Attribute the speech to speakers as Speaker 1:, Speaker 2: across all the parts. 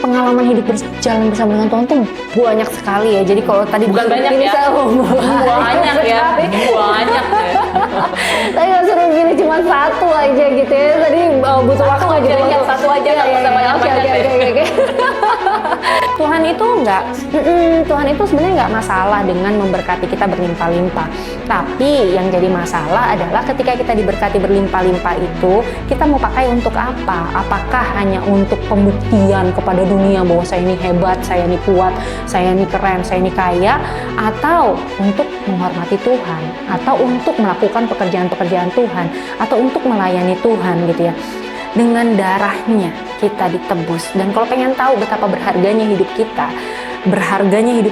Speaker 1: pengalaman hidup berjalan bersama dengan Tuhan tuh banyak sekali ya. Jadi kalau tadi
Speaker 2: bukan banyak ya, banyak ya, banyak ya.
Speaker 1: Saya nggak suruh gini cuma satu aja gitu ya. Tadi butuh waktu aja gitu.
Speaker 2: Yang satu aja nggak usah banyak-banyak.
Speaker 1: Oke. Tuhan itu sebenarnya nggak masalah dengan memberkati kita berlimpah-limpah. Tapi yang jadi masalah adalah ketika kita diberkati berlimpah-limpah itu, kita mau pakai untuk apa? Apakah hanya untuk pembuktian kepada dunia bahwa saya ini hebat, saya ini kuat, saya ini keren, saya ini kaya, atau untuk menghormati Tuhan, atau untuk melakukan pekerjaan-pekerjaan Tuhan, atau untuk melayani Tuhan gitu ya. Dengan darahnya kita ditebus. Dan kalau pengen tahu betapa berharganya hidup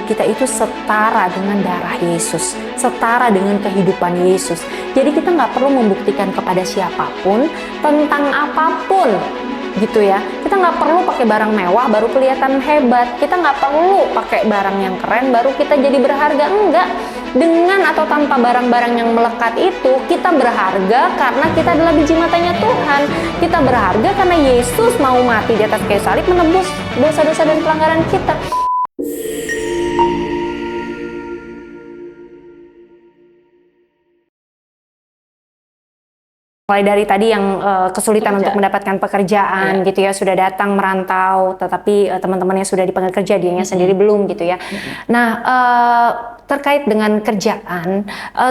Speaker 1: kita itu setara dengan darah Yesus, setara dengan kehidupan Yesus. Jadi kita nggak perlu membuktikan kepada siapapun tentang apapun gitu ya. Kita nggak perlu pakai barang mewah baru kelihatan hebat. Kita nggak perlu pakai barang yang keren baru kita jadi berharga. Enggak. Dengan atau tanpa barang-barang yang melekat itu, kita berharga karena kita adalah biji matanya Tuhan. Kita berharga karena Yesus mau mati di atas kayu salib menebus dosa-dosa dan pelanggaran kita. Mulai dari tadi yang kesulitan untuk mendapatkan pekerjaan gitu ya, sudah datang merantau tetapi teman-temannya sudah dipanggil kerja, dianya sendiri belum gitu ya. Nah, terkait dengan kerjaan,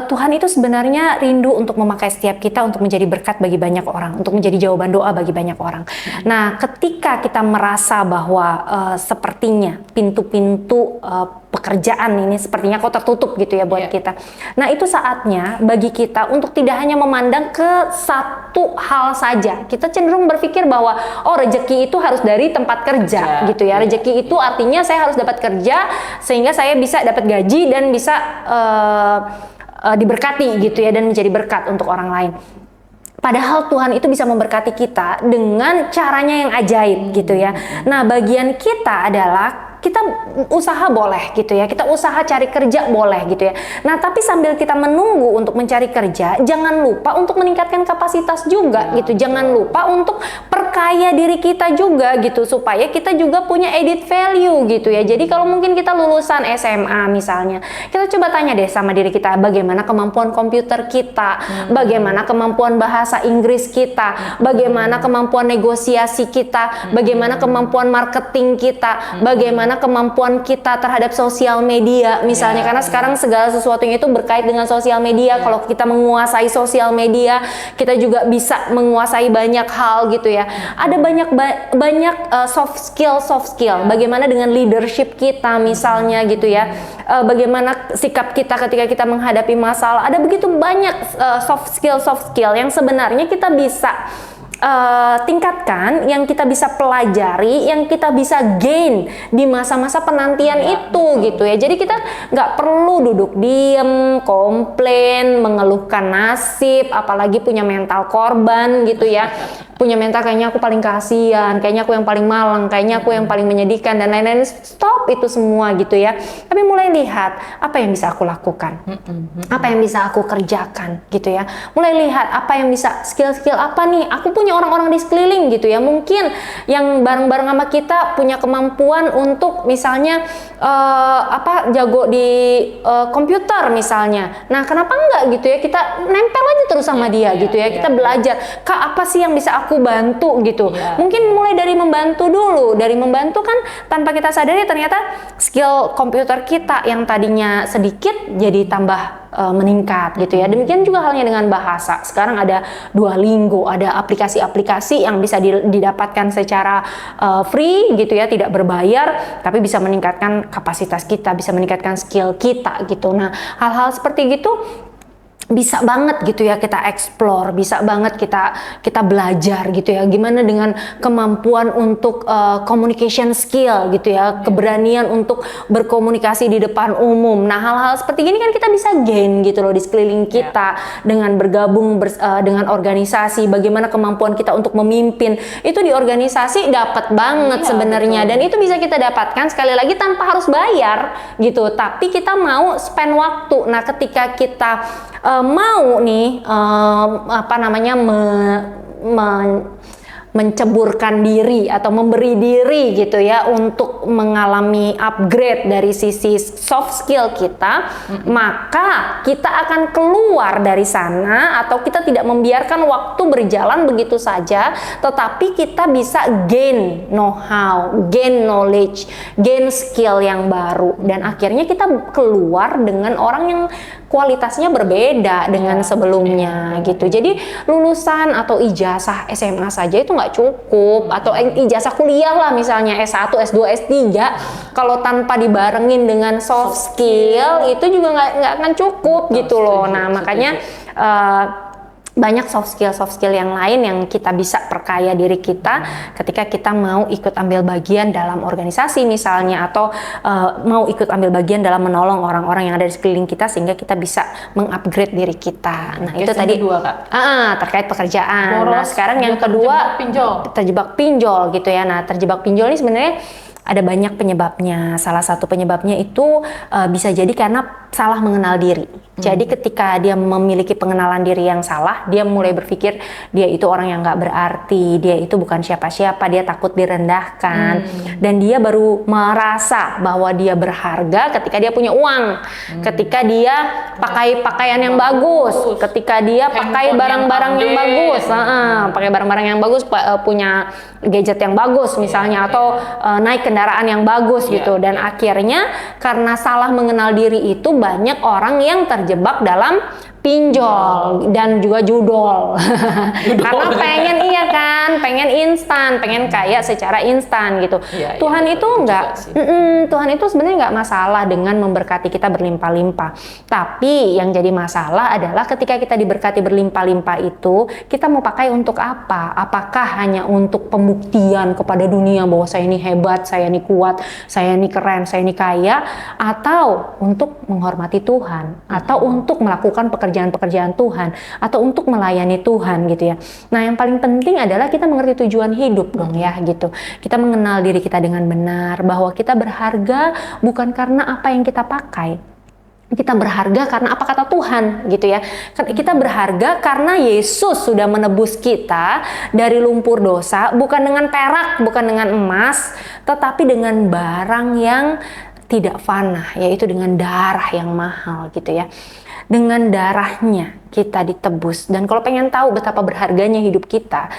Speaker 1: Tuhan itu sebenarnya rindu untuk memakai setiap kita untuk menjadi berkat bagi banyak orang, untuk menjadi jawaban doa bagi banyak orang. Nah, ketika kita merasa bahwa sepertinya pintu-pintu pekerjaan ini sepertinya kok tertutup gitu ya buat kita. Nah, itu saatnya bagi kita untuk tidak hanya memandang ke satu hal saja. Kita cenderung berpikir bahwa rezeki itu harus dari tempat kerja gitu ya. Rezeki itu artinya saya harus dapat kerja sehingga saya bisa dapat gaji dan bisa diberkati gitu ya, dan menjadi berkat untuk orang lain. Padahal Tuhan itu bisa memberkati kita dengan caranya yang ajaib gitu ya. Nah, bagian kita adalah kita usaha boleh gitu ya, kita usaha cari kerja boleh gitu ya. Nah, tapi sambil kita menunggu untuk mencari kerja, jangan lupa untuk meningkatkan kapasitas juga gitu. Jangan lupa untuk perkaya diri kita juga gitu, supaya kita juga punya added value gitu ya. Jadi kalau mungkin kita lulusan SMA misalnya, kita coba tanya deh sama diri kita, bagaimana kemampuan komputer kita, bagaimana kemampuan bahasa Inggris kita, bagaimana kemampuan negosiasi kita, bagaimana kemampuan marketing kita, bagaimana kemampuan kita terhadap sosial media misalnya, karena sekarang segala sesuatunya itu berkait dengan sosial media. Kalau kita menguasai sosial media, kita juga bisa menguasai banyak hal gitu ya. Ada banyak soft skill. Bagaimana dengan leadership kita misalnya gitu ya. Bagaimana sikap kita ketika kita menghadapi masalah. Ada begitu banyak soft skill yang sebenarnya kita bisa tingkatkan, yang kita bisa pelajari, yang kita bisa gain di masa-masa penantian itu gitu ya. Jadi kita nggak perlu duduk diem, komplain, mengeluhkan nasib, apalagi punya mental korban gitu ya. Punya mental kayaknya aku paling kasihan, kayaknya aku yang paling malang, kayaknya aku yang paling menyedihkan dan lain-lain. Stop itu semua gitu ya. Tapi mulai lihat apa yang bisa aku lakukan, apa yang bisa aku kerjakan gitu ya. Mulai lihat apa yang bisa, skill-skill apa nih. Aku punya orang-orang di sekeliling gitu ya. Mungkin yang bareng-bareng sama kita punya kemampuan untuk misalnya jago di komputer misalnya. Nah, kenapa enggak gitu ya? Kita nempel aja terus sama dia gitu ya. Kita belajar, Kak, apa sih yang bisa aku bantu gitu. Mungkin mulai dari membantu dulu. Dari membantu kan tanpa kita sadari ternyata skill komputer kita yang tadinya sedikit jadi tambah meningkat gitu ya. Demikian juga halnya dengan bahasa. Sekarang ada Duolingo, ada aplikasi-aplikasi yang bisa didapatkan secara free gitu ya, tidak berbayar, tapi bisa meningkatkan kapasitas kita, bisa meningkatkan skill kita gitu. Nah, hal-hal seperti gitu bisa banget gitu ya kita explore, bisa banget kita belajar gitu ya. Gimana dengan kemampuan untuk communication skill gitu ya, keberanian untuk berkomunikasi di depan umum. Nah, hal-hal seperti ini kan kita bisa gain gitu loh di sekeliling kita dengan bergabung dengan organisasi. Bagaimana kemampuan kita untuk memimpin itu di organisasi dapat banget sebenarnya, dan itu bisa kita dapatkan sekali lagi tanpa harus bayar gitu. Tapi kita mau spend waktu. Nah, ketika kita mau nih menceburkan diri atau memberi diri gitu ya untuk mengalami upgrade dari sisi soft skill kita, maka kita akan keluar dari sana atau kita tidak membiarkan waktu berjalan begitu saja, tetapi kita bisa gain know-how, gain knowledge, gain skill yang baru, dan akhirnya kita keluar dengan orang yang kualitasnya berbeda dengan sebelumnya gitu. Jadi lulusan atau ijazah SMA saja itu nggak cukup, atau ijazah kuliah lah misalnya S1, S2, S3, kalau tanpa dibarengin dengan soft skill itu juga nggak akan cukup gitu loh. Nah makanya banyak soft skill yang lain yang kita bisa perkaya diri kita ketika kita mau ikut ambil bagian dalam organisasi misalnya, atau mau ikut ambil bagian dalam menolong orang-orang yang ada di sekeliling kita sehingga kita bisa mengupgrade diri kita. Nah, itu tadi
Speaker 2: kedua, Kak.
Speaker 1: Terkait pekerjaan.
Speaker 2: Boros,
Speaker 1: nah, sekarang yang kedua terjebak pinjol gitu ya. Nah, terjebak pinjol ini sebenarnya ada banyak penyebabnya. Salah satu penyebabnya itu bisa jadi karena salah mengenal diri. Jadi ketika dia memiliki pengenalan diri yang salah, dia mulai berpikir dia itu orang yang nggak berarti, dia itu bukan siapa-siapa, dia takut direndahkan, dan dia baru merasa bahwa dia berharga ketika dia punya uang, ketika dia pakai pakaian yang bagus, ketika dia pakai barang-barang yang bagus, pakai barang-barang yang bagus, punya gadget yang bagus misalnya, atau naik kendaraan yang bagus gitu. Dan akhirnya karena salah mengenal diri itu banyak orang yang terjebak dalam pinjol dan juga judol. Karena pengen instan, pengen kaya secara instan gitu. Tuhan itu Tuhan itu sebenarnya nggak masalah dengan memberkati kita berlimpah-limpah. Tapi yang jadi masalah adalah ketika kita diberkati berlimpah-limpah itu, kita mau pakai untuk apa? Apakah hanya untuk pembuktian kepada dunia bahwa saya ini hebat, saya ini kuat, saya ini keren, saya ini kaya, atau untuk menghormati Tuhan, atau untuk melakukan pekerjaan Tuhan, atau untuk melayani Tuhan gitu ya. Nah, yang paling penting adalah kita mengerti tujuan hidup dong ya gitu. Kita mengenal diri kita dengan benar, bahwa kita berharga bukan karena apa yang kita pakai. Kita berharga karena apa kata Tuhan gitu ya. Kita berharga karena Yesus sudah menebus kita dari lumpur dosa, bukan dengan perak, bukan dengan emas, tetapi dengan barang yang tidak fana, yaitu dengan darah yang mahal gitu ya. Dengan darahnya kita ditebus. Dan kalau pengen tahu betapa berharganya hidup kita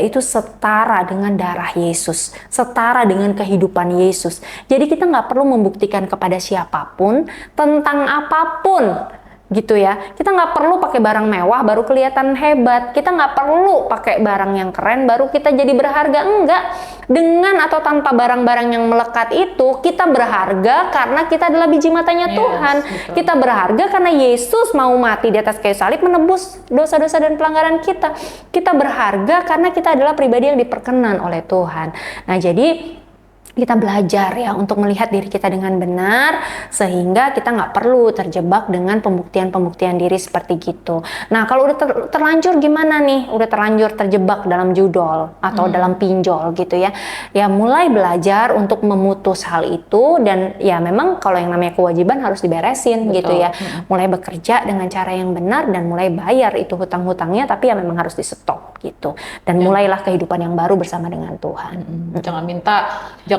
Speaker 1: itu setara dengan darah Yesus, setara dengan kehidupan Yesus. Jadi kita nggak perlu membuktikan kepada siapapun tentang apapun gitu ya. Kita nggak perlu pakai barang mewah baru kelihatan hebat. Kita nggak perlu pakai barang yang keren baru kita jadi berharga. Enggak. Dengan atau tanpa barang-barang yang melekat itu, kita berharga karena kita adalah biji matanya Tuhan. Betul. Kita berharga karena Yesus mau mati di atas kayu salib menebus dosa-dosa dan pelanggaran kita. Kita berharga karena kita adalah pribadi yang diperkenan oleh Tuhan. Nah, jadi kita belajar ya untuk melihat diri kita dengan benar, sehingga kita nggak perlu terjebak dengan pembuktian diri seperti gitu. Nah, kalau udah terlanjur gimana nih? Udah terlanjur terjebak dalam judol atau dalam pinjol gitu ya. Ya mulai belajar untuk memutus hal itu, dan ya memang kalau yang namanya kewajiban harus diberesin. Betul. Gitu ya. Mulai bekerja dengan cara yang benar dan mulai bayar itu hutang-hutangnya, tapi ya memang harus di-stop gitu. Dan mulailah kehidupan yang baru bersama dengan Tuhan.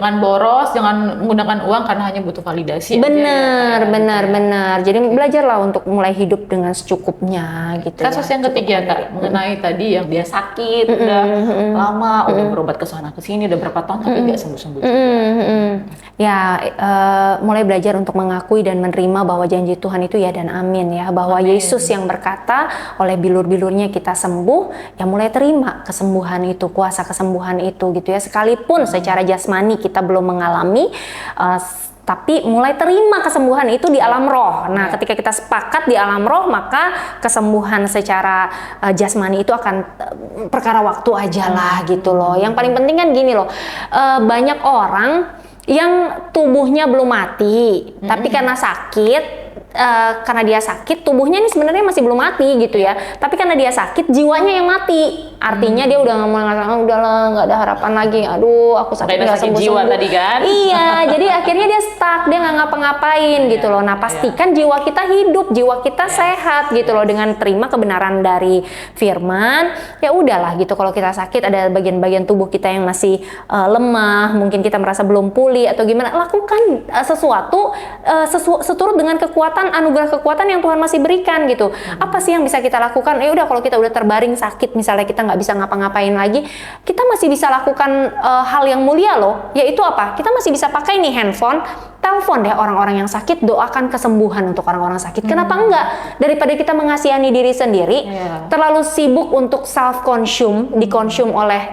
Speaker 2: Jangan boros, jangan menggunakan uang karena hanya butuh validasi.
Speaker 1: Benar. Jadi belajarlah untuk mulai hidup dengan secukupnya gitu.
Speaker 2: Kasus yang ketiga Kak, mengenai tadi yang dia sakit, udah lama, udah berobat ke sana ke sini, udah berapa tahun tapi nggak sembuh-sembuh.
Speaker 1: Mulai belajar untuk mengakui dan menerima bahwa janji Tuhan itu ya dan amin ya, bahwa Yesus yang berkata oleh bilur-bilurnya kita sembuh, ya mulai terima kesembuhan itu, kuasa kesembuhan itu gitu ya. Sekalipun secara jasmani kita belum mengalami, tapi mulai terima kesembuhan itu di alam roh. Nah, ketika kita sepakat di alam roh, maka kesembuhan secara jasmani itu akan perkara waktu aja lah gitu loh. Yang paling penting kan gini loh, banyak orang yang tubuhnya belum mati, tapi karena sakit, karena dia sakit, tubuhnya ini sebenarnya masih belum mati gitu ya, tapi karena dia sakit, jiwanya yang mati. artinya dia udah mulai ngerasa, udahlah nggak ada harapan lagi, aduh aku sakit nggak
Speaker 2: jiwa tadi kan.
Speaker 1: Iya, jadi akhirnya dia stuck, dia nggak ngapa-ngapain gitu loh. Nah pastikan jiwa kita hidup, jiwa kita sehat gitu loh, dengan terima kebenaran dari firman. Ya udahlah gitu, kalau kita sakit ada bagian-bagian tubuh kita yang masih lemah, mungkin kita merasa belum pulih atau gimana, lakukan sesuatu seturut dengan kekuatan, anugerah kekuatan yang Tuhan masih berikan gitu. Apa sih yang bisa kita lakukan? Ya udah, kalau kita udah terbaring sakit misalnya, kita nggak bisa ngapa-ngapain lagi, kita masih bisa lakukan hal yang mulia loh, yaitu apa? Kita masih bisa pakai nih handphone, telepon deh orang-orang yang sakit, doakan kesembuhan untuk orang-orang sakit. Kenapa enggak? Daripada kita mengasihani diri sendiri, terlalu sibuk untuk self-consume, dikonsum oleh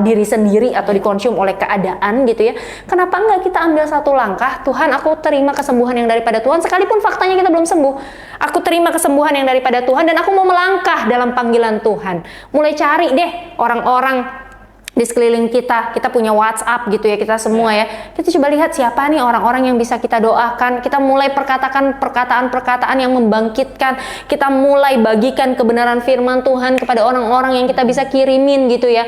Speaker 1: diri sendiri atau dikonsum oleh keadaan gitu ya. Kenapa enggak kita ambil satu langkah, Tuhan aku terima kesembuhan yang daripada Tuhan, sekalipun faktanya kita belum sembuh. Aku terima kesembuhan yang daripada Tuhan dan aku mau melangkah dalam panggilan Tuhan. Mulai cari deh orang-orang di sekeliling kita punya WhatsApp gitu ya, kita semua ya, kita coba lihat siapa nih orang-orang yang bisa kita doakan, kita mulai perkatakan perkataan-perkataan yang membangkitkan, kita mulai bagikan kebenaran firman Tuhan kepada orang-orang yang kita bisa kirimin gitu ya,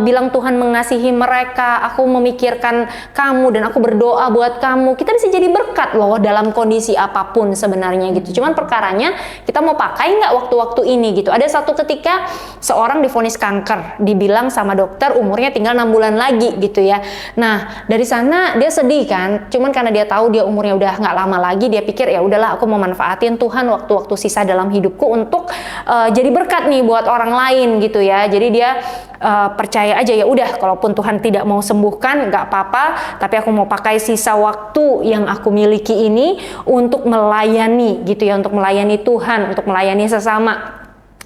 Speaker 1: bilang Tuhan mengasihi mereka, aku memikirkan kamu dan aku berdoa buat kamu. Kita bisa jadi berkat loh dalam kondisi apapun sebenarnya gitu. Cuman perkaranya kita mau pakai nggak waktu-waktu ini gitu. Ada satu ketika seorang divonis kanker, dibilang sama dokter umurnya tinggal 6 bulan lagi gitu ya. Nah dari sana dia sedih kan, cuman karena dia tahu dia umurnya udah nggak lama lagi, dia pikir ya udahlah aku mau manfaatin Tuhan waktu-waktu sisa dalam hidupku untuk jadi berkat nih buat orang lain gitu ya. Jadi dia percaya aja, ya udah kalaupun Tuhan tidak mau sembuhkan nggak apa-apa, tapi aku mau pakai sisa waktu yang aku miliki ini untuk melayani gitu ya, untuk melayani Tuhan, untuk melayani sesama.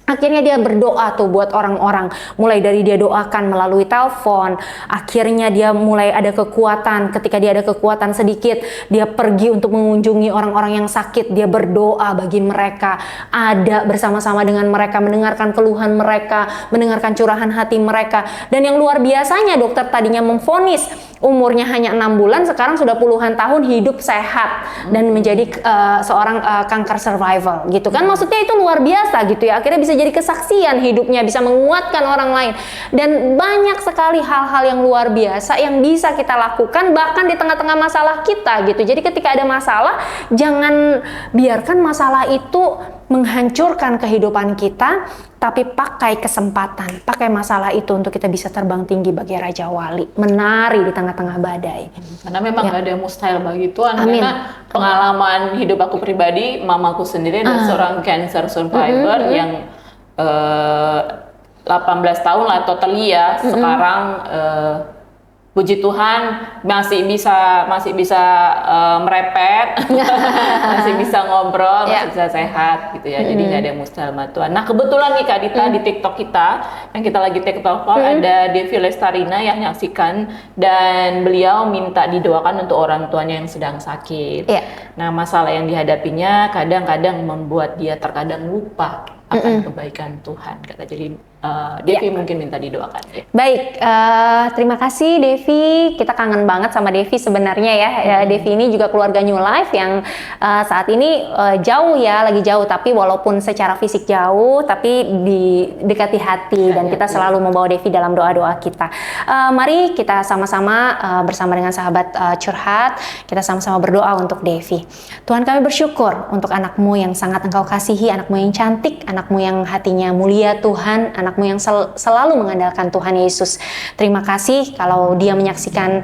Speaker 1: Akhirnya dia berdoa tuh buat orang-orang, mulai dari dia doakan melalui telepon, akhirnya dia mulai ada kekuatan. Ketika dia ada kekuatan sedikit, dia pergi untuk mengunjungi orang-orang yang sakit, dia berdoa bagi mereka, ada bersama-sama dengan mereka, mendengarkan keluhan mereka, mendengarkan curahan hati mereka. Dan yang luar biasanya, dokter tadinya memvonis umurnya hanya 6 bulan, sekarang sudah puluhan tahun hidup sehat dan menjadi seorang kanker survival gitu kan. Maksudnya itu luar biasa gitu ya, akhirnya bisa jadi kesaksian hidupnya, bisa menguatkan orang lain. Dan banyak sekali hal-hal yang luar biasa yang bisa kita lakukan bahkan di tengah-tengah masalah kita gitu. Jadi ketika ada masalah, jangan biarkan masalah itu menghancurkan kehidupan kita, tapi pakai kesempatan, pakai masalah itu untuk kita bisa terbang tinggi bagi Raja Wali, menari di tengah-tengah badai.
Speaker 2: Karena memang gak ada yang mustahil bagi Tuhan.
Speaker 1: Amin.
Speaker 2: Karena pengalaman hidup aku pribadi, mamaku sendiri adalah seorang cancer survivor yang 18 tahun lah totally ya. Sekarang puji Tuhan masih bisa merepet, masih bisa ngobrol, masih bisa sehat gitu ya. Jadi nggak ada yang mustahil sama Tuhan. Nah kebetulan nih Kak Dita, di TikTok kita yang kita lagi TikTok ada Devi Lestarina yang nyaksikan, dan beliau minta didoakan untuk orang tuanya yang sedang sakit. Nah masalah yang dihadapinya kadang-kadang membuat dia terkadang lupa akan kebaikan Tuhan, kata. Jadi Devi mungkin minta didoakan.
Speaker 1: Baik, terima kasih Devi. Kita kangen banget sama Devi sebenarnya ya. Devi ini juga keluarga New Life yang saat ini jauh ya, lagi jauh. Tapi walaupun secara fisik jauh, tapi didekati hati dan kita selalu membawa Devi dalam doa-doa kita. Mari kita sama-sama bersama dengan sahabat curhat, kita sama-sama berdoa untuk Devi. Tuhan, kami bersyukur untuk anakmu yang sangat Engkau kasihi, anakmu yang cantik, anakmu yang hatinya mulia Tuhan, anakmu yang selalu mengandalkan Tuhan Yesus. Terima kasih kalau dia menyaksikan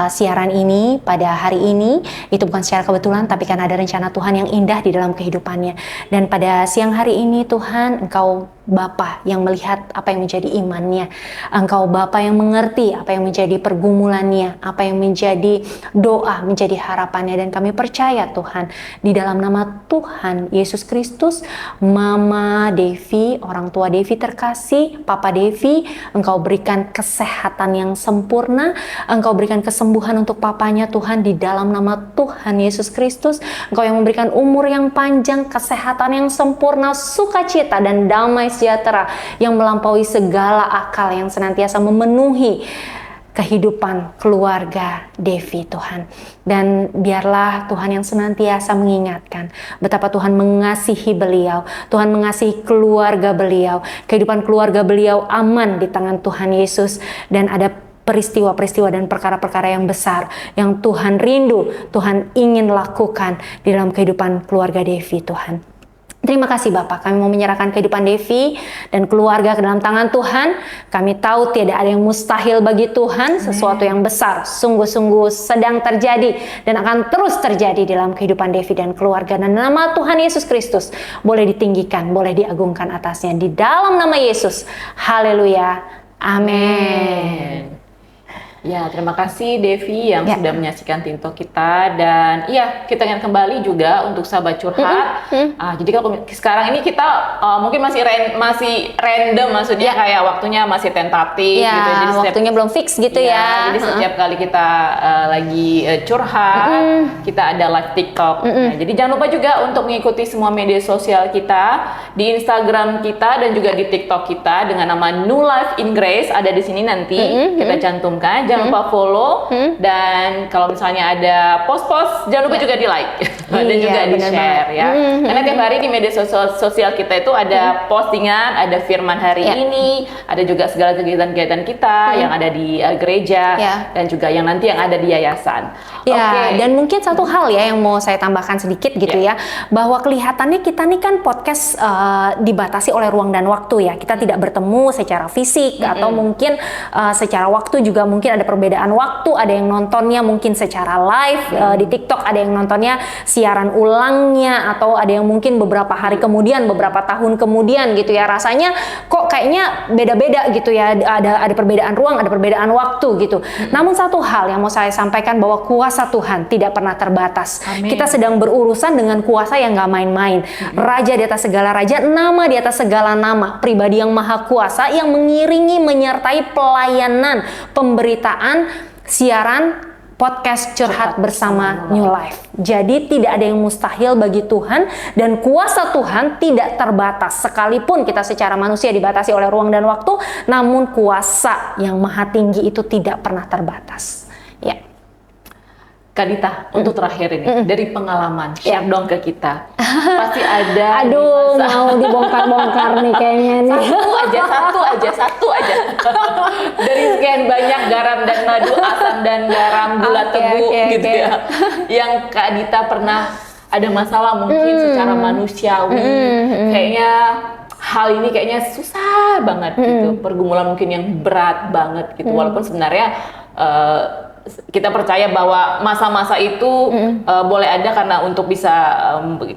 Speaker 1: siaran ini pada hari ini, itu bukan secara kebetulan, tapi karena ada rencana Tuhan yang indah di dalam kehidupannya. Dan pada siang hari ini Tuhan, Engkau Bapa yang melihat apa yang menjadi imannya, Engkau Bapa yang mengerti apa yang menjadi pergumulannya, apa yang menjadi doa, menjadi harapannya. Dan kami percaya Tuhan, di dalam nama Tuhan Yesus Kristus, Mama Devi, orang tua Devi terkasih, Papa Devi, Engkau berikan kesehatan yang sempurna, Engkau berikan kesembuhan untuk papanya Tuhan, di dalam nama Tuhan Yesus Kristus. Engkau yang memberikan umur yang panjang, kesehatan yang sempurna, sukacita dan damai sejahtera yang melampaui segala akal, yang senantiasa memenuhi kehidupan keluarga Devi Tuhan. Dan biarlah Tuhan yang senantiasa mengingatkan betapa Tuhan mengasihi beliau, Tuhan mengasihi keluarga beliau, kehidupan keluarga beliau aman di tangan Tuhan Yesus, dan ada peristiwa-peristiwa dan perkara-perkara yang besar yang Tuhan rindu, Tuhan ingin lakukan di dalam kehidupan keluarga Devi Tuhan. Terima kasih Bapak, kami mau menyerahkan kehidupan Devi dan keluarga ke dalam tangan Tuhan. Kami tahu tidak ada yang mustahil bagi Tuhan, sesuatu yang besar sungguh-sungguh sedang terjadi dan akan terus terjadi dalam kehidupan Devi dan keluarga. Dan nama Tuhan Yesus Kristus boleh ditinggikan, boleh diagungkan atasnya. Di dalam nama Yesus, haleluya, amin.
Speaker 2: Ya, terima kasih Devi yang sudah menyaksikan TikTok kita, dan iya, kita ingin kembali juga untuk sahabat curhat. Jadi kalau sekarang ini kita mungkin masih random, maksudnya kayak waktunya masih tentatif
Speaker 1: ya,
Speaker 2: gitu. Jadi
Speaker 1: waktunya belum fix gitu ya.
Speaker 2: Jadi setiap kali kita lagi curhat, kita ada live TikTok. Nah, jadi jangan lupa juga untuk mengikuti semua media sosial kita di Instagram kita dan juga di TikTok kita dengan nama New Life in Grace, ada di sini nanti kita cantumkan. Jangan lupa follow, dan kalau misalnya ada post-post jangan lupa juga di like dan juga di share ya. Karena tiap hari di media sosial kita itu ada postingan, ada firman hari ini, ada juga segala kegiatan-kegiatan kita yang ada di gereja dan juga yang nanti yang ada di yayasan.
Speaker 1: Dan mungkin satu hal ya yang mau saya tambahkan sedikit gitu ya, bahwa kelihatannya kita nih kan podcast dibatasi oleh ruang dan waktu ya. Kita tidak bertemu secara fisik atau mungkin secara waktu juga mungkin ada perbedaan waktu, ada yang nontonnya mungkin secara live di TikTok, ada yang nontonnya siaran ulangnya, atau ada yang mungkin beberapa hari kemudian, beberapa tahun kemudian gitu ya. Rasanya kok kayaknya beda-beda gitu ya, ada perbedaan ruang, ada perbedaan waktu gitu. Namun satu hal yang mau saya sampaikan, bahwa kuasa Tuhan tidak pernah terbatas.
Speaker 2: Amin.
Speaker 1: Kita sedang berurusan dengan kuasa yang gak main-main. Raja di atas segala raja, nama di atas segala nama, pribadi yang maha kuasa yang mengiringi, menyertai pelayanan, pemberitaan, siaran podcast curhat bersama New Life. Jadi tidak ada yang mustahil bagi Tuhan, dan kuasa Tuhan tidak terbatas. Sekalipun kita secara manusia dibatasi oleh ruang dan waktu, namun kuasa yang maha tinggi itu tidak pernah terbatas. Ya.
Speaker 2: Kak Dita, untuk terakhir ini, dari pengalaman, share dong ke kita. Pasti ada.
Speaker 1: Aduh, mau dibongkar-bongkar nih kayaknya nih.
Speaker 2: Satu aja. Dari sekian banyak garam dan madu, asam dan garam, gula tebu gitu ya. Yang Kak Dita pernah ada masalah mungkin secara manusiawi. Kayaknya hal ini kayaknya susah banget gitu. Pergumulan mungkin yang berat banget gitu. Walaupun sebenarnya kita percaya bahwa masa-masa itu boleh ada karena untuk bisa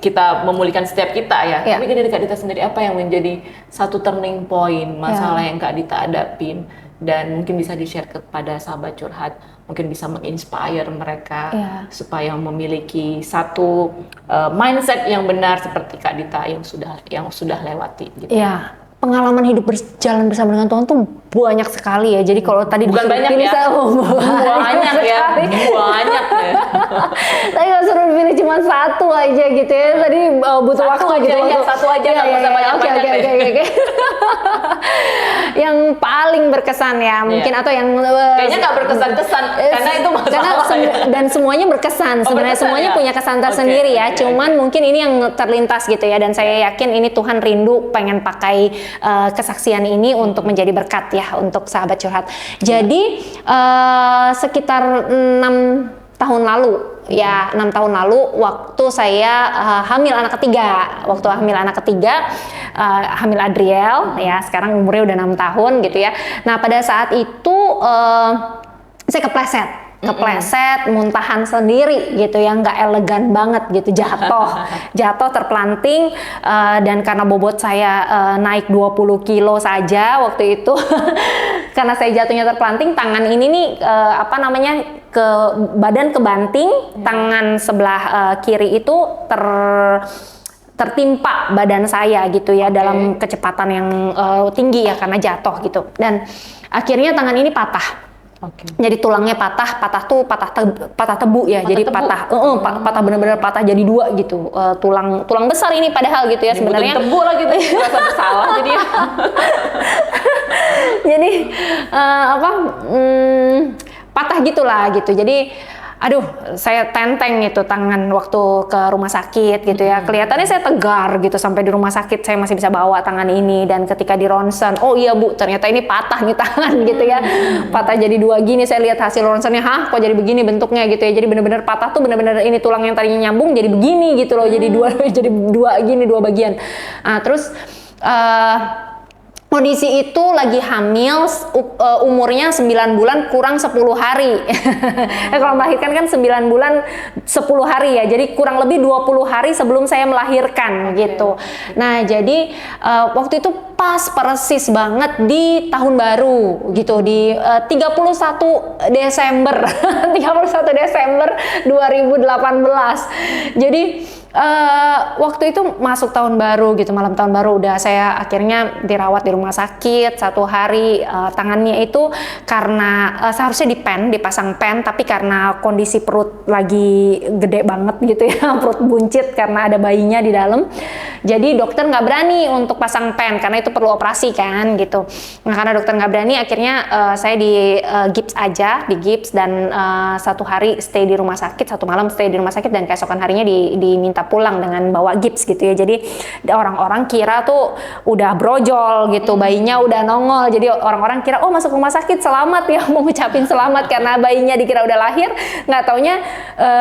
Speaker 2: kita memulihkan setiap kita ya. Tapi dari Kak Dita sendiri, apa yang menjadi satu turning point masalah yang Kak Dita hadapin, dan mungkin bisa di-share kepada sahabat curhat, mungkin bisa menginspire mereka supaya memiliki satu mindset yang benar seperti Kak Dita yang sudah lewati gitu.
Speaker 1: Pengalaman hidup berjalan bersama dengan Tuhan tuh banyak sekali ya. Jadi kalau tadi
Speaker 2: bukan banyak
Speaker 1: pilih
Speaker 2: ya, banyak ya.
Speaker 1: Tapi nggak suruh pilih cuma satu aja gitu ya. Tadi butuh waktu gitu.
Speaker 2: Satu aja nggak usah banyak-banyak.
Speaker 1: Oke. Yang paling berkesan ya mungkin, atau yang
Speaker 2: kayaknya nggak berkesan-kesan karena itu masalah.
Speaker 1: Dan semuanya berkesan. Sebenarnya semuanya punya kesan tersendiri ya. Cuman mungkin ini yang terlintas gitu ya. Dan saya yakin ini Tuhan rindu pengen pakai kesaksian ini untuk menjadi berkat ya untuk sahabat curhat. Jadi sekitar 6 tahun lalu ya, 6 tahun lalu waktu saya hamil anak ketiga. Waktu hamil anak ketiga, hamil Adriel ya, sekarang umurnya udah 6 tahun gitu ya. Nah, pada saat itu saya kepleset, muntahan sendiri gitu ya, nggak elegan banget gitu, jatuh terpelanting, dan karena bobot saya naik 20 kilo saja waktu itu karena saya jatuhnya terpelanting, tangan ini nih ke badan kebanting, tangan sebelah kiri itu tertimpa badan saya gitu ya, dalam kecepatan yang tinggi ya karena jatuh gitu, dan akhirnya tangan ini patah.
Speaker 2: Oke.
Speaker 1: Jadi tulangnya patah tuh patah tebu ya. Jadi
Speaker 2: tebu.
Speaker 1: patah benar-benar patah jadi 2 gitu. Tulang besar ini padahal gitu ya sebenarnya.
Speaker 2: Tebu lah gitu, merasa bersalah jadi.
Speaker 1: Jadi patah gitulah gitu. Jadi aduh, saya tenteng gitu tangan waktu ke rumah sakit gitu ya. Kelihatannya saya tegar gitu sampai di rumah sakit saya masih bisa bawa tangan ini, dan ketika di ronsen, oh iya Bu, ternyata ini patah nih tangan gitu ya. Patah jadi 2 gini, saya lihat hasil ronsennya, hah kok jadi begini bentuknya gitu ya. Jadi benar-benar patah tuh benar-benar ini tulang yang tadinya nyambung jadi begini gitu loh. Jadi 2 jadi 2 gini, 2 bagian. Nah, terus kondisi itu lagi hamil, umurnya 9 bulan kurang 10 hari. Kalau melahirkan kan 9 bulan 10 hari ya, jadi kurang lebih 20 hari sebelum saya melahirkan gitu. Nah jadi waktu itu pas persis banget di tahun baru gitu, di 31 Desember 31 Desember 2018. Jadi waktu itu masuk tahun baru gitu, malam tahun baru udah saya akhirnya dirawat di rumah sakit 1 hari. Tangannya itu karena seharusnya dipasang pen, tapi karena kondisi perut lagi gede banget gitu ya, perut buncit karena ada bayinya di dalam. Jadi dokter nggak berani untuk pasang pen karena itu perlu operasi kan gitu. Nah karena dokter nggak berani, akhirnya saya di gips aja, di gips, dan 1 hari stay di rumah sakit, 1 malam stay di rumah sakit, dan keesokan harinya diminta pulang dengan bawa gips gitu ya. Jadi orang-orang kira tuh udah brojol gitu, bayinya udah nongol. Jadi orang-orang kira oh masuk rumah sakit selamat ya, mau ngucapin selamat karena bayinya dikira udah lahir. Nggak taunya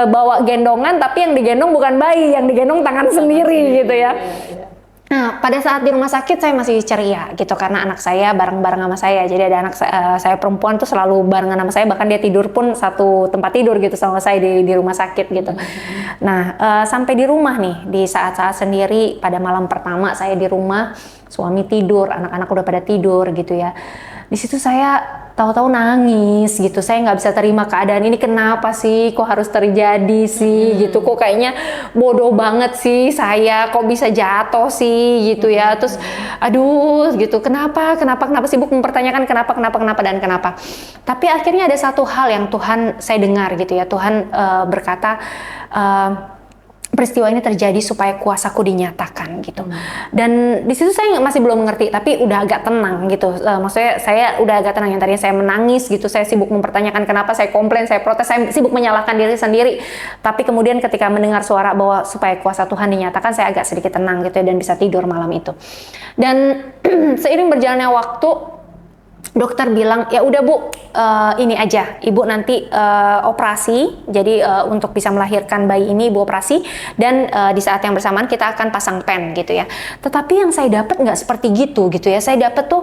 Speaker 1: bawa gendongan, tapi yang digendong bukan bayi, yang digendong tangan sendiri gitu ya. Nah, pada saat di rumah sakit saya masih ceria gitu karena anak saya bareng-bareng sama saya. Jadi ada anak saya perempuan tuh selalu barengan sama saya, bahkan dia tidur pun satu tempat tidur gitu sama saya di rumah sakit gitu. Nah, sampai di rumah nih, di saat-saat sendiri pada malam pertama saya di rumah, suami tidur, anak-anak udah pada tidur gitu ya. Di situ saya tahu-tahu nangis gitu. Saya nggak bisa terima keadaan ini, kenapa sih kok harus terjadi sih gitu, kok kayaknya bodoh banget sih saya, kok bisa jatuh sih gitu ya. Terus aduh gitu, kenapa sibuk mempertanyakan kenapa dan kenapa. Tapi akhirnya ada satu hal yang Tuhan saya dengar gitu ya. Tuhan berkata, peristiwa ini terjadi supaya kuasaku dinyatakan gitu. Dan di situ saya masih belum mengerti, tapi udah agak tenang gitu. Maksudnya saya udah agak tenang. Yang tadinya saya menangis gitu, saya sibuk mempertanyakan kenapa, saya komplain, saya protes, saya sibuk menyalahkan diri sendiri. Tapi kemudian ketika mendengar suara bahwa supaya kuasa Tuhan dinyatakan, saya agak sedikit tenang gitu ya, dan bisa tidur malam itu. Dan seiring berjalannya waktu, dokter bilang ya udah Bu, ini aja ibu nanti operasi, jadi untuk bisa melahirkan bayi ini ibu operasi, dan di saat yang bersamaan kita akan pasang pen gitu ya. Tetapi yang saya dapat nggak seperti gitu ya. Saya dapat tuh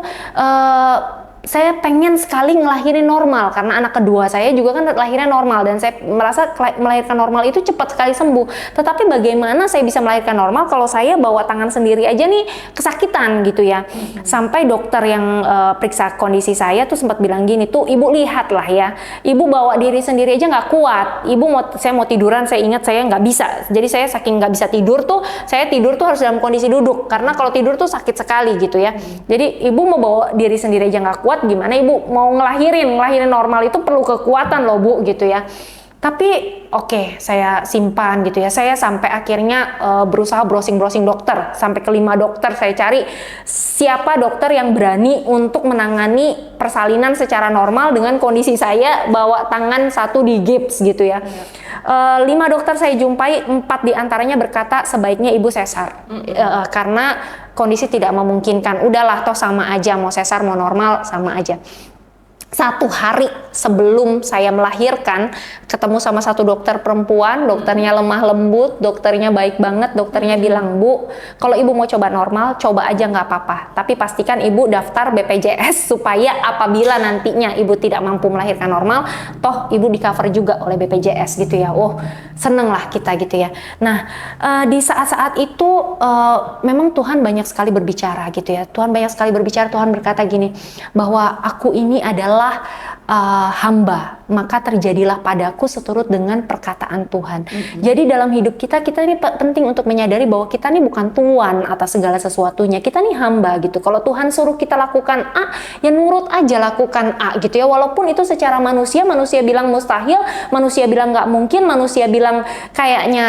Speaker 1: saya pengen sekali ngelahirin normal karena anak kedua saya juga kan lahirnya normal, dan saya merasa melahirkan normal itu cepat sekali sembuh. Tetapi bagaimana saya bisa melahirkan normal kalau saya bawa tangan sendiri aja nih kesakitan gitu ya. Sampai dokter yang periksa kondisi saya tuh sempat bilang gini, tuh ibu lihat lah ya, ibu bawa diri sendiri aja nggak kuat. Saya mau tiduran, saya ingat saya nggak bisa. Jadi saya saking nggak bisa tidur tuh, saya tidur tuh harus dalam kondisi duduk karena kalau tidur tuh sakit sekali gitu ya. Jadi ibu mau bawa diri sendiri aja nggak kuat, gimana ibu mau ngelahirin normal itu perlu kekuatan loh Bu gitu ya. Tapi oke, saya simpan gitu ya. Saya sampai akhirnya berusaha browsing dokter, sampai ke 5 dokter saya cari siapa dokter yang berani untuk menangani persalinan secara normal dengan kondisi saya bawa tangan 1 di gips gitu ya. 5 dokter saya jumpai, 4 diantaranya berkata sebaiknya ibu sesar karena kondisi tidak memungkinkan. Udahlah, toh sama aja, mau sesar mau normal sama aja. 1 hari sebelum saya melahirkan, ketemu sama 1 dokter perempuan, dokternya lemah lembut, dokternya baik banget, dokternya bilang, Bu, kalau ibu mau coba normal, coba aja nggak apa-apa, tapi pastikan ibu daftar BPJS supaya apabila nantinya ibu tidak mampu melahirkan normal, toh ibu di cover juga oleh BPJS gitu ya. Oh, seneng lah kita gitu ya. Nah, di saat-saat itu memang Tuhan banyak sekali berbicara gitu ya. Tuhan banyak sekali berbicara, Tuhan berkata gini, bahwa aku ini adalah adalah hamba, maka terjadilah padaku seturut dengan perkataan Tuhan. Jadi dalam hidup kita ini penting untuk menyadari bahwa kita ini bukan tuan atas segala sesuatunya. Kita ini hamba gitu. Kalau Tuhan suruh kita lakukan A, ya nurut aja lakukan A gitu ya. Walaupun itu secara manusia bilang mustahil, manusia bilang nggak mungkin, manusia bilang kayaknya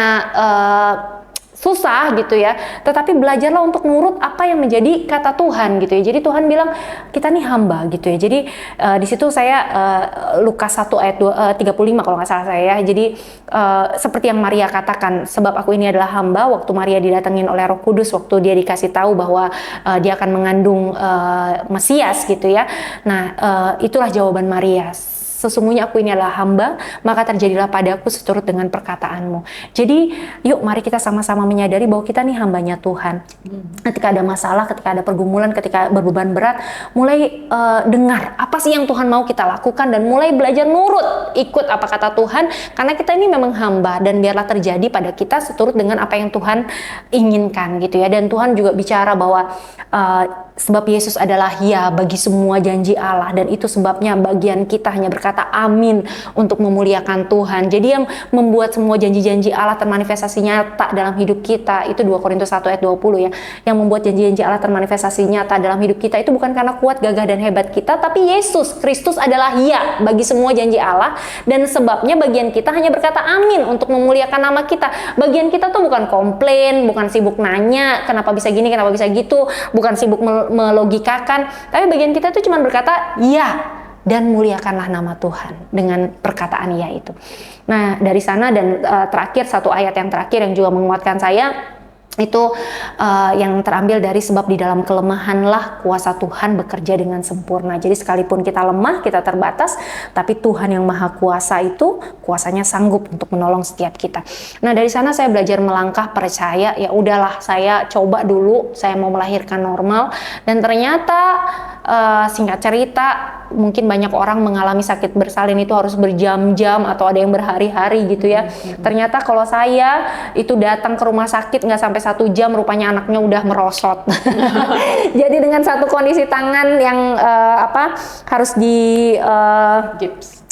Speaker 1: susah gitu ya, tetapi belajarlah untuk nurut apa yang menjadi kata Tuhan gitu ya. Jadi Tuhan bilang kita nih hamba gitu ya. Jadi di situ saya Lukas 1 ayat 35 kalau nggak salah saya ya. Jadi seperti yang Maria katakan, sebab aku ini adalah hamba, waktu Maria didatengin oleh Roh Kudus, waktu dia dikasih tahu bahwa dia akan mengandung Mesias gitu ya. Nah, itulah jawaban Maria. Sesungguhnya aku ini adalah hamba, maka terjadilah padaku seturut dengan perkataanmu. Jadi yuk mari kita sama-sama menyadari bahwa kita nih hambanya Tuhan. Ketika ada masalah, ketika ada pergumulan, ketika berbeban berat, mulai dengar apa sih yang Tuhan mau kita lakukan dan mulai belajar nurut, ikut apa kata Tuhan, karena kita ini memang hamba, dan biarlah terjadi pada kita seturut dengan apa yang Tuhan inginkan gitu ya. Dan Tuhan juga bicara bahwa sebab Yesus adalah ya bagi semua janji Allah, dan itu sebabnya bagian kita hanya berkata amin untuk memuliakan Tuhan. Jadi yang membuat semua janji-janji Allah termanifestasi nyata dalam hidup kita itu 2 Korintus 1 ayat 20 ya. Yang membuat janji-janji Allah termanifestasi nyata dalam hidup kita itu bukan karena kuat, gagah dan hebat kita, tapi Yesus Kristus adalah ya bagi semua janji Allah, dan sebabnya bagian kita hanya berkata amin untuk memuliakan nama kita. Bagian kita tuh bukan komplain, bukan sibuk nanya kenapa bisa gini, kenapa bisa gitu, bukan sibuk melogikakan, tapi bagian kita tuh cuma berkata ya, dan muliakanlah nama Tuhan dengan perkataan ya itu. Nah dari sana dan terakhir satu ayat yang terakhir yang juga menguatkan saya itu yang terambil dari sebab di dalam kelemahanlah kuasa Tuhan bekerja dengan sempurna. Jadi sekalipun kita lemah, kita terbatas, tapi Tuhan yang maha kuasa itu kuasanya sanggup untuk menolong setiap kita. Nah dari sana saya belajar melangkah percaya, ya udahlah saya coba dulu, saya mau melahirkan normal, dan ternyata singkat cerita mungkin banyak orang mengalami sakit bersalin itu harus berjam-jam atau ada yang berhari-hari gitu ya. Ternyata kalau saya itu datang ke rumah sakit nggak sampai 1 jam, rupanya anaknya udah merosot. Jadi dengan satu kondisi tangan yang harus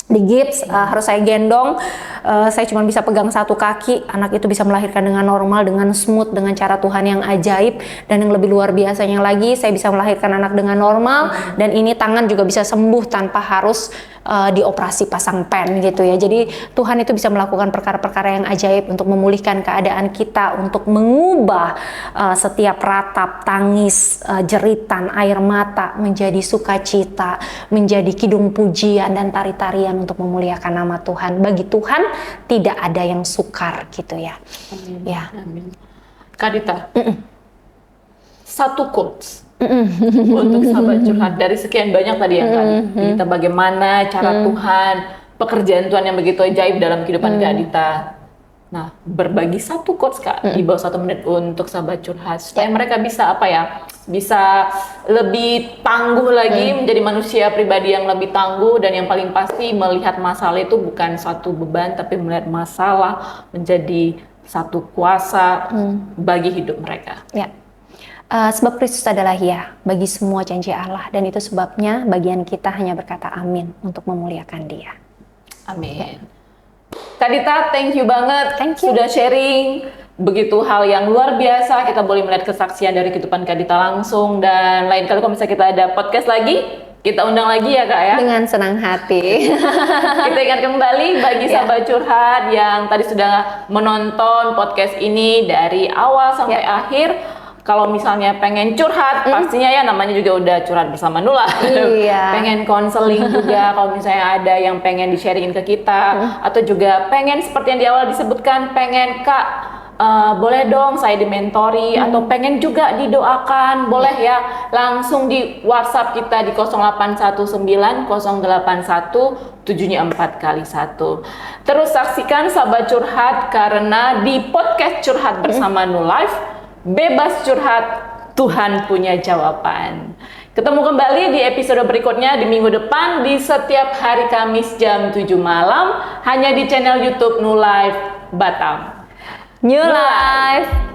Speaker 1: gips, harus saya gendong, saya cuma bisa pegang satu kaki, anak itu bisa melahirkan dengan normal, dengan smooth, dengan cara Tuhan yang ajaib. Dan yang lebih luar biasanya lagi, saya bisa melahirkan anak dengan normal, dan ini tangan juga bisa sembuh tanpa harus dioperasi pasang pen gitu ya. Jadi Tuhan itu bisa melakukan perkara-perkara yang ajaib untuk memulihkan keadaan kita, untuk mengubah setiap ratap, tangis, jeritan, air mata menjadi sukacita, menjadi kidung pujian dan tari-tarian untuk memuliakan nama Tuhan. Bagi Tuhan tidak ada yang sukar gitu ya.
Speaker 2: Amin.
Speaker 1: Ya.
Speaker 2: Amin. Kak Dita, satu quotes untuk sahabat curhat dari sekian banyak tadi yang Kak Dita, bagaimana cara Tuhan, pekerjaan Tuhan yang begitu ajaib dalam kehidupan Kak Dita. Nah, berbagi satu quotes Kak di bawah 1 menit untuk sahabat curhat supaya mereka bisa bisa lebih tangguh lagi, menjadi manusia pribadi yang lebih tangguh, dan yang paling pasti melihat masalah itu bukan satu beban, tapi melihat masalah menjadi satu kuasa bagi hidup mereka.
Speaker 1: Ya. Sebab Kristus adalah ya bagi semua janji Allah, dan itu sebabnya bagian kita hanya berkata amin untuk memuliakan Dia.
Speaker 2: Amin. Kak Dita, thank you banget sudah sharing begitu hal yang luar biasa. Kita boleh melihat kesaksian dari kehidupan Kak Dita langsung, dan lain kali kalau misalnya kita ada podcast lagi, kita undang lagi ya Kak ya.
Speaker 1: Dengan senang hati.
Speaker 2: Kita ingat kembali bagi sahabat curhat yang tadi sudah menonton podcast ini dari awal sampai akhir. Kalau misalnya pengen curhat, pastinya ya namanya juga udah curhat bersama Nula.
Speaker 1: Iya.
Speaker 2: Pengen konseling juga, kalau misalnya ada yang pengen di-sharingin ke kita, atau juga pengen seperti yang di awal disebutkan, pengen Kak, boleh dong saya dimentori, atau pengen juga didoakan, boleh ya, langsung di WhatsApp kita di 0819 081 741. Terus saksikan sahabat curhat, karena di podcast Curhat Bersama New Life, bebas curhat, Tuhan punya jawaban. Ketemu kembali di episode berikutnya di minggu depan, di setiap hari Kamis jam 7 malam, hanya di channel YouTube New Life Batam.
Speaker 1: New Life.